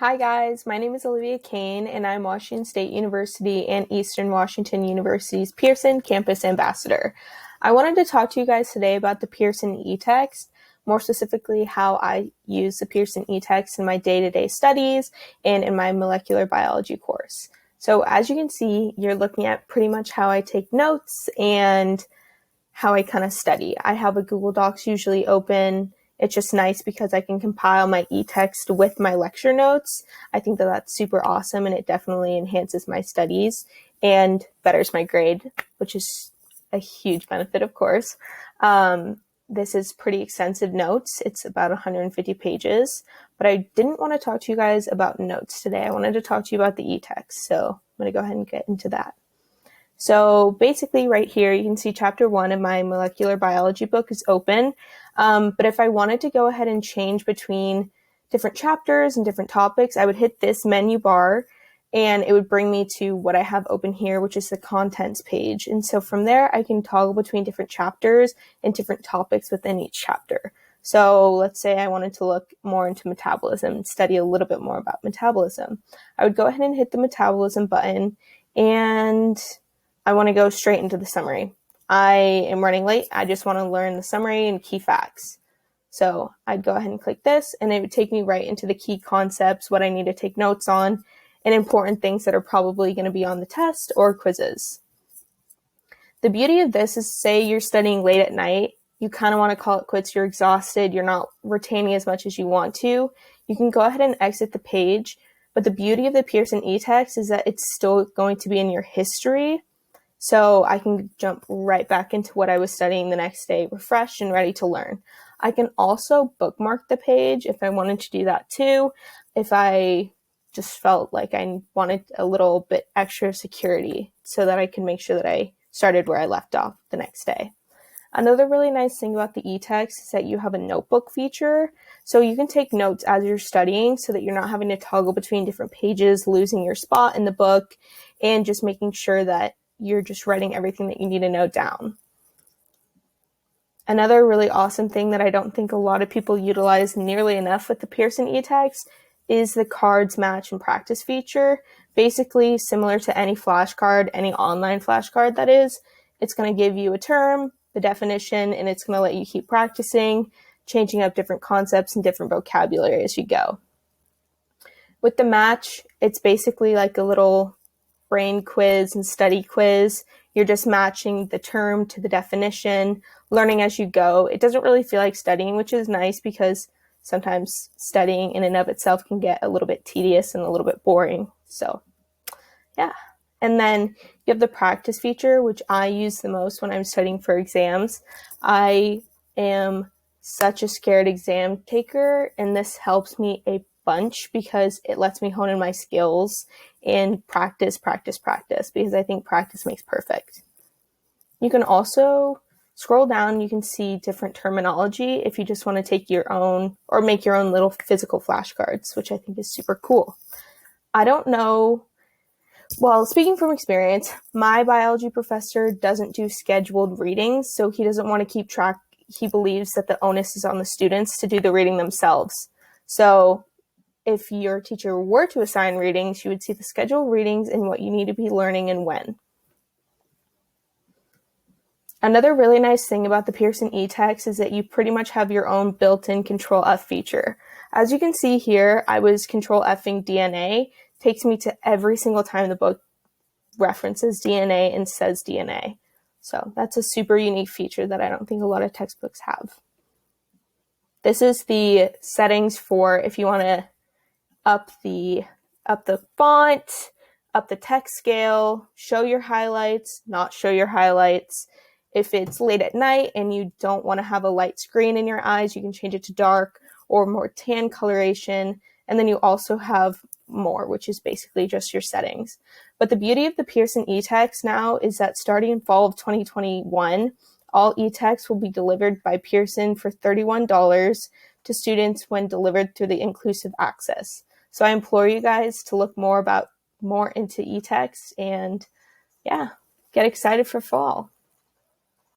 Hi guys, my name is Olivia Kane and I'm Washington State University and Eastern Washington University's Pearson Campus Ambassador. I wanted to talk to you guys today about the Pearson eText, more specifically how I use the Pearson eText in my day-to-day studies and in my molecular biology course. So as you can see, you're looking at pretty much how I take notes and how I kind of study. I have a Google Docs usually open. It's just nice because I can compile my eText with my lecture notes. I think that that's super awesome and it definitely enhances my studies and betters my grade, which is a huge benefit, of course. This is pretty extensive notes. It's about 150 pages, but I didn't want to talk to you guys about notes today. I wanted to talk to you about the eText. So I'm going to go ahead and get into that. So basically right here, you can see chapter 1 of my molecular biology book is open. But if I wanted to go ahead and change between different chapters and different topics, I would hit this menu bar and it would bring me to what I have open here, which is the contents page. And so from there, I can toggle between different chapters and different topics within each chapter. So let's say I wanted to look more into metabolism and study a little bit more about metabolism. I would go ahead and hit the metabolism button and I want to go straight into the summary. I am running late. I just want to learn the summary and key facts. So I'd go ahead and click this and it would take me right into the key concepts, what I need to take notes on, and important things that are probably going to be on the test or quizzes. The beauty of this is, say you're studying late at night, you kind of want to call it quits, you're exhausted, you're not retaining as much as you want to, you can go ahead and exit the page. But the beauty of the Pearson eText is that it's still going to be in your history. So I can jump right back into what I was studying the next day, refreshed and ready to learn. I can also bookmark the page if I wanted to do that too, if I just felt like I wanted a little bit extra security so that I can make sure that I started where I left off the next day. Another really nice thing about the eText is that you have a notebook feature. So you can take notes as you're studying so that you're not having to toggle between different pages, losing your spot in the book, and just making sure that you're just writing everything that you need to note down. Another really awesome thing that I don't think a lot of people utilize nearly enough with the Pearson eText is the cards, match, and practice feature. Basically, similar to any flashcard, any online flashcard that is, it's going to give you a term, the definition, and it's going to let you keep practicing, changing up different concepts and different vocabulary as you go. With the match, it's basically like a little brain quiz and study quiz. You're just matching the term to the definition, learning as you go. It doesn't really feel like studying, which is nice because sometimes studying in and of itself can get a little bit tedious and a little bit boring. So yeah. And then you have the practice feature, which I use the most when I'm studying for exams. I am such a scared exam taker, and this helps me a bunch because it lets me hone in my skills and practice, because I think practice makes perfect. You can also scroll down, you can see different terminology if you just want to take your own or make your own little physical flashcards, which I think is super cool. I don't know. Well, speaking from experience, my biology professor doesn't do scheduled readings, so he doesn't want to keep track. He believes that the onus is on the students to do the reading themselves. So if your teacher were to assign readings, you would see the scheduled readings and what you need to be learning and when. Another really nice thing about the Pearson eText is that you pretty much have your own built-in Control F feature. As you can see here, I was Control F-ing DNA. Takes me to every single time the book references DNA and says DNA. So that's a super unique feature that I don't think a lot of textbooks have. This is the settings for if you want to up the font, up the text scale, show your highlights, not show your highlights. If it's late at night and you don't want to have a light screen in your eyes, you can change it to dark or more tan coloration. And then you also have more, which is basically just your settings. But the beauty of the Pearson eText now is that starting in fall of 2021, all eTexts will be delivered by Pearson for $31 to students when delivered through the inclusive access. So I implore you guys to look more into eText and yeah, get excited for fall.